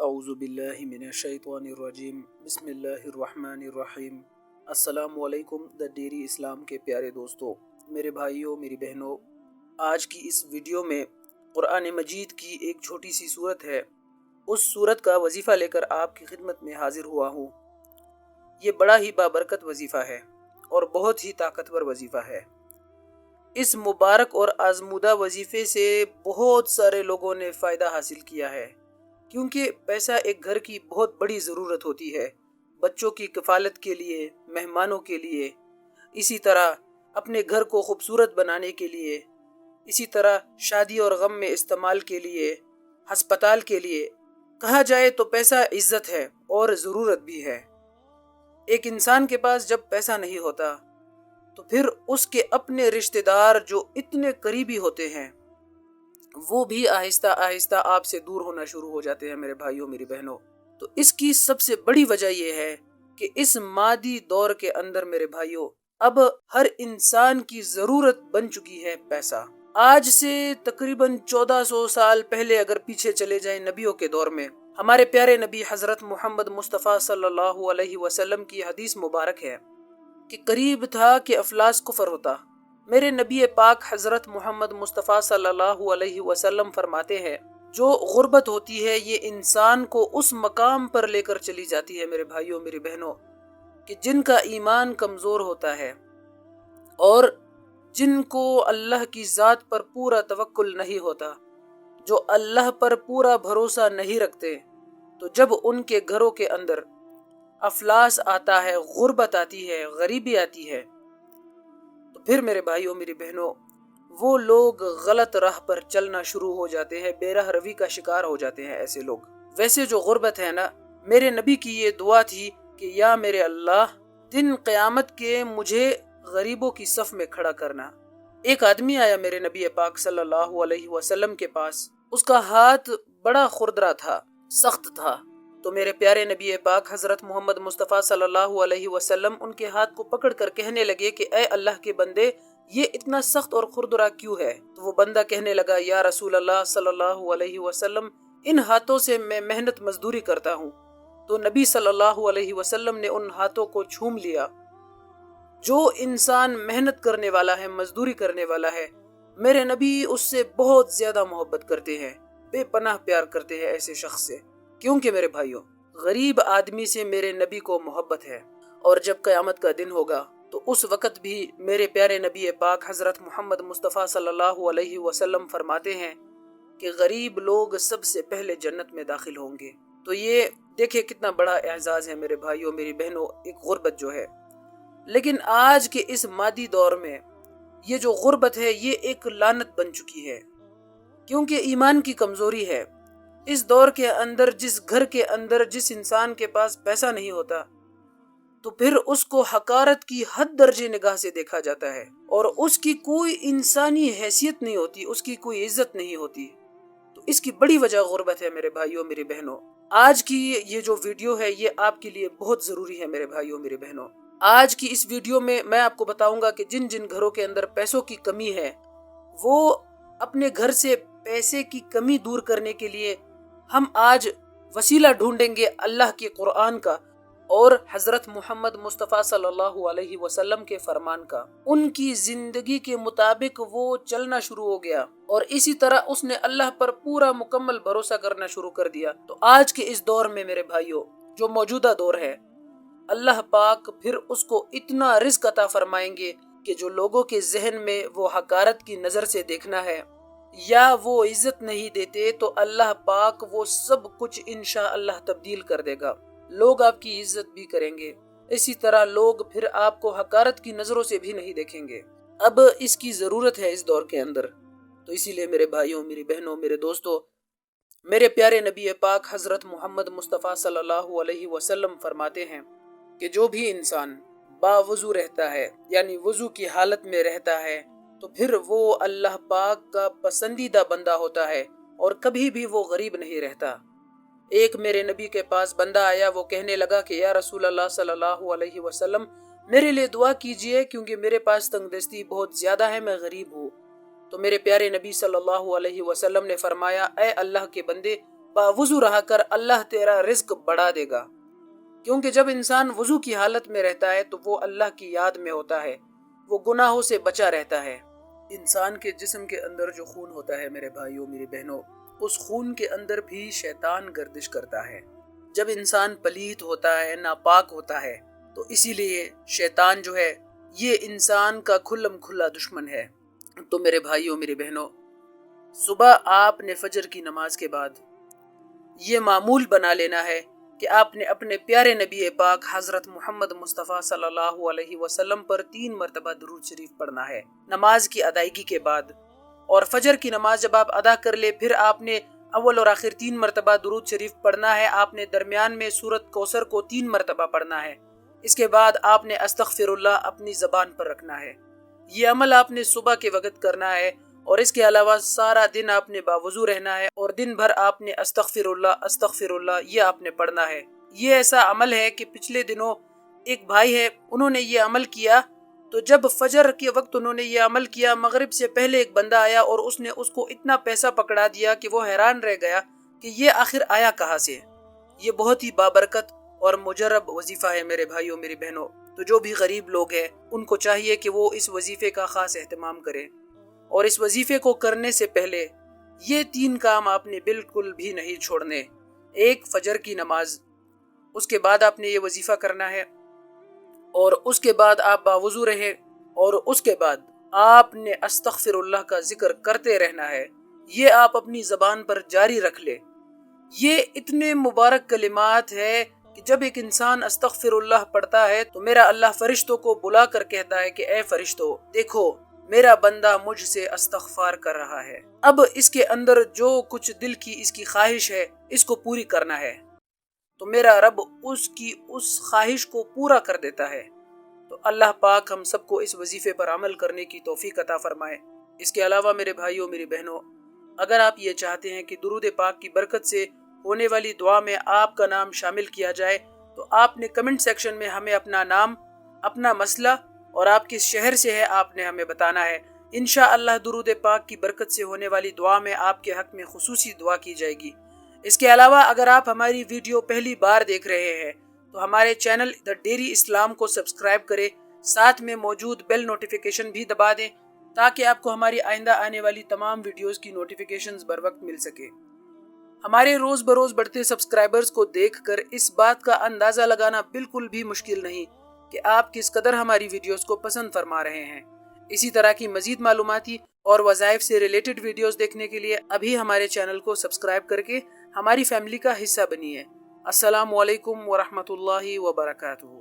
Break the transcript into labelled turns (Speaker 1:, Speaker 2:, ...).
Speaker 1: अऊज़ु बिल्लाहि मिनश्शैतानिर्रजीम बिस्मिल्लाहिर्रहमानिर्रहीम। अस्सलामु अलैकुम द डेरी इस्लाम के प्यारे दोस्तों, मेरे भाइयों, मेरी बहनों, आज की इस वीडियो में कुरान मजीद की एक छोटी सी सूरत है, उस सूरत का वजीफ़ा लेकर आपकी खिदमत में हाजिर हुआ हूँ। ये बड़ा ही बाबरकत वजीफ़ा है और बहुत ही ताकतवर वजीफ़ा है। इस मुबारक और आजमूदा वजीफ़े से बहुत सारे लोगों ने फ़ायदा हासिल किया है, क्योंकि पैसा एक घर की बहुत बड़ी ज़रूरत होती है, बच्चों की कफ़ालत के लिए, मेहमानों के लिए, इसी तरह अपने घर को खूबसूरत बनाने के लिए, इसी तरह शादी और गम में इस्तेमाल के लिए, हस्पताल के लिए। कहा जाए तो पैसा इज़्ज़त है और ज़रूरत भी है। एक इंसान के पास जब पैसा नहीं होता तो फिर उसके अपने रिश्तेदार जो इतने करीबी होते हैं वो भी आहिस्ता आहिस्ता आपसे दूर होना शुरू हो जाते हैं मेरे भाइयों, मेरी बहनों। तो इसकी सबसे बड़ी वजह यह है कि इस मादी दौर के अंदर मेरे भाइयों अब हर इंसान की ज़रूरत बन चुकी है पैसा। आज से तकरीबन 1400 साल पहले अगर पीछे चले जाएं नबियों के दौर में, हमारे प्यारे नबी हजरत मोहम्मद मुस्तफ़ा सल्लल्लाहु अलैहि वसल्लम की हदीस मुबारक है कि करीब था कि अफलास कुफर होता। मेरे नबी पाक हजरत मोहम्मद मुस्तफ़ा सल्लल्लाहु अलैहि वसल्लम फरमाते हैं, जो गुर्बत होती है ये इंसान को उस मकाम पर लेकर चली जाती है मेरे भाइयों, मेरी बहनों, कि जिनका ईमान कमज़ोर होता है और जिनको अल्लाह की ज़ात पर पूरा तवक्कुल नहीं होता, जो अल्लाह पर पूरा भरोसा नहीं रखते, तो जब उनके घरों के अंदर अफलास आता है, गुर्बत आती है, गरीबी आती है, तो फिर मेरे भाइयों, मेरी बहनों, वो लोग गलत राह पर चलना शुरू हो जाते हैं, बेराह रवी का शिकार हो जाते हैं ऐसे लोग। वैसे जो गुर्बत है ना, मेरे नबी की ये दुआ थी कि या मेरे अल्लाह, दिन क़यामत के मुझे गरीबों की सफ में खड़ा करना। एक आदमी आया मेरे नबी पाक सल्लल्लाहु अलैहि वसल्लम के पास, उसका हाथ बड़ा खुरदरा था, सख्त था। तो मेरे प्यारे नबी पाक हजरत मोहम्मद मुस्तफ़ा सल्लल्लाहु अलैहि वसल्लम उनके हाथ को पकड़ कर कहने लगे कि ऐ अल्लाह के बंदे, ये इतना सख्त और खुरदरा क्यों है? तो वो बंदा कहने लगा, या रसूल अल्लाह सल्लल्लाहु अलैहि वसल्लम, इन हाथों से मैं मेहनत मजदूरी करता हूँ। तो नबी सल्लल्लाहु अलैहि वसल्लम ने उन हाथों को छूम लिया। जो इंसान मेहनत करने वाला है, मजदूरी करने वाला है, मेरे नबी उससे बहुत ज्यादा मोहब्बत करते हैं, बेपनाह प्यार करते हैं ऐसे शख्स से। क्योंकि मेरे भाइयों, गरीब आदमी से मेरे नबी को मोहब्बत है। और जब क़यामत का दिन होगा तो उस वक़्त भी मेरे प्यारे नबी पाक हज़रत मोहम्मद मुस्तफ़ा सल्लल्लाहु अलैहि वसल्लम फरमाते हैं कि गरीब लोग सबसे पहले जन्नत में दाखिल होंगे। तो ये देखिए कितना बड़ा एजाज़ है मेरे भाइयों, मेरी बहनों, एक गुर्बत जो है। लेकिन आज के इस मादी दौर में ये जो गुर्बत है ये एक लानत बन चुकी है, क्योंकि ईमान की कमज़ोरी है। इस दौर के अंदर जिस घर के अंदर जिस इंसान के पास पैसा नहीं होता, तो फिर उसको हकारत की हद दर्जे निगाह से देखा जाता है और उसकी कोई इंसानी हैसियत नहीं होती, उसकी कोई इज्जत नहीं होती। तो इसकी बड़ी वजह गुर्बत है मेरे भाइयों, मेरी बहनों। आज की ये जो वीडियो है ये आपके लिए बहुत ज़रूरी है मेरे भाइयों, मेरी बहनों। आज की इस वीडियो में मैं आपको बताऊंगा कि जिन जिन घरों के अंदर पैसों की कमी है, वो अपने घर से पैसे की कमी दूर करने के लिए हम आज वसीला ढूंढेंगे अल्लाह के कुरान का और हजरत मोहम्मद मुस्तफ़ा सल्लल्लाहु अलैहि वसल्लम के फरमान का। उनकी जिंदगी के मुताबिक वो चलना शुरू हो गया और इसी तरह उसने अल्लाह पर पूरा मुकम्मल भरोसा करना शुरू कर दिया। तो आज के इस दौर में मेरे भाइयों, जो मौजूदा दौर है, अल्लाह पाक फिर उसको इतना रिज़्क अता फरमाएंगे कि जो लोगों के जहन में वो हकारत की नज़र से देखना है या वो इज्जत नहीं देते, तो अल्लाह पाक वो सब कुछ इंशाअल्लाह तब्दील कर देगा। लोग आपकी इज्जत भी करेंगे, इसी तरह लोग फिर आपको हकारत की नज़रों से भी नहीं देखेंगे। अब इसकी ज़रूरत है इस दौर के अंदर। तो इसीलिए मेरे भाइयों, मेरी बहनों, मेरे दोस्तों, मेरे प्यारे नबी पाक हज़रत मोहम्मद मुस्तफ़ा सल्लल्लाहु अलैहि वसल्लम फरमाते हैं कि जो भी इंसान बावुज़ू रहता है, यानी वज़ू की हालत में रहता है, तो फिर वो अल्लाह पाक का पसंदीदा बंदा होता है और कभी भी वो गरीब नहीं रहता। एक मेरे नबी के पास बंदा आया, वो कहने लगा कि या रसूल अल्लाह सल्लल्लाहु अलैहि वसल्लम, मेरे लिए दुआ कीजिए क्योंकि मेरे पास तंगदस्ती बहुत ज़्यादा है, मैं गरीब हूँ। तो मेरे प्यारे नबी सल्लल्लाहु अलैहि वसल्लम ने फरमाया, ऐ अल्लाह के बंदे, बावुज़ू रहा कर अल्लाह तेरा रिज़्क बढ़ा देगा। क्योंकि जब इंसान वज़ू की हालत में रहता है तो वो अल्लाह की याद में होता है, वो गुनाहों से बचा रहता है। इंसान के जिस्म के अंदर जो खून होता है मेरे भाइयों मेरी बहनों, उस खून के अंदर भी शैतान गर्दिश करता है। जब इंसान पलीत होता है, नापाक होता है, तो इसीलिए शैतान जो है ये इंसान का खुल्लम खुल्ला दुश्मन है। तो मेरे भाइयों मेरी बहनों, सुबह आपने फजर की नमाज के बाद ये मामूल बना लेना है कि आपने अपने प्यारे नबी पाक हज़रत मोहम्मद मुस्तफ़ा सल्लल्लाहु अलैहि वसल्लम पर 3 मरतबा दुरूद शरीफ पढ़ना है नमाज की अदायगी के बाद। और फजर की नमाज जब आप अदा कर ले, फिर आपने अव्वल और आखिर 3 मरतबा दुरूद शरीफ पढ़ना है। आपने दरमियान में सूरत कौसर को 3 मरतबा पढ़ना है। इसके बाद आपने अस्तगफिरुल्लाह अपनी ज़बान पर रखना है। ये अमल आपने सुबह के वक्त करना है और इसके अलावा सारा दिन आपने बावुज़ू रहना है और दिन भर आपने अस्तगफिरुल्लाह ये आपने पढ़ना है। ये ऐसा अमल है कि पिछले दिनों एक भाई है, उन्होंने ये अमल किया, तो जब फजर के वक्त उन्होंने ये अमल किया, मगरिब से पहले एक बंदा आया और उसने उसको इतना पैसा पकड़ा दिया कि वो हैरान रह गया कि ये आखिर आया कहाँ से। ये बहुत ही बाबरकत और मुजर्रब वजीफ़ा है मेरे भाइयों मेरी बहनों। तो जो भी गरीब लोग हैं उनको चाहिए कि वो इस वजीफ़े का ख़ास एहतमाम करें और इस वजीफ़े को करने से पहले ये 3 काम आपने बिल्कुल भी नहीं छोड़ने। एक, फजर की नमाज, उसके बाद आपने ये वजीफ़ा करना है और उसके बाद आप बावुज़ू रहें और उसके बाद आपने अस्तगफिरुल्लाह का जिक्र करते रहना है। ये आप अपनी ज़बान पर जारी रख ले। ये इतने मुबारक कलिमात है कि जब एक इंसान अस्तगफिरुल्लाह पढ़ता है तो मेरा अल्लाह फरिश्तों को बुला कर कहता है कि ए फरिश्तों, देखो मेरा बंदा मुझसे अस्तगफार कर रहा है, अब इसके अंदर जो कुछ दिल की इसकी ख्वाहिश है इसको पूरी करना है। तो मेरा रब उसकी उस ख्वाहिश को पूरा कर देता है। तो अल्लाह पाक हम सबको इस वजीफे पर अमल करने की तौफीक अता फरमाए। इसके अलावा मेरे भाइयों मेरी बहनों, अगर आप ये चाहते हैं कि दुरूद पाक की बरकत से होने वाली दुआ में आपका नाम शामिल किया जाए, तो आपने कमेंट सेक्शन में हमें अपना नाम, अपना मसला और आप किस शहर से है आपने हमें बताना है। इंशाअल्लाह दुरूद पाक की बरकत से होने वाली दुआ में आपके हक में खुसूसी दुआ की जाएगी। इसके अलावा अगर आप हमारी वीडियो पहली बार देख रहे हैं तो हमारे चैनल द डेरी इस्लाम को सब्सक्राइब करें, साथ में मौजूद बेल नोटिफिकेशन भी दबा दें ताकि आपको हमारी आइंदा आने वाली तमाम वीडियोस की नोटिफिकेशंस बर वक्त मिल सके। हमारे रोज़ बरोज़ बढ़ते सब्सक्राइबर्स को देखकर इस बात का अंदाज़ा लगाना बिल्कुल भी मुश्किल नहीं कि आप किस कदर हमारी वीडियोस को पसंद फरमा रहे हैं। इसी तरह की मज़ीद मालूमाती और वज़ाइफ से रिलेटेड वीडियोस देखने के लिए अभी हमारे चैनल को सब्सक्राइब करके हमारी फैमिली का हिस्सा बनिए। अस्सलामु अलैकुम व रहमतुल्लाहि व बरकातुहू।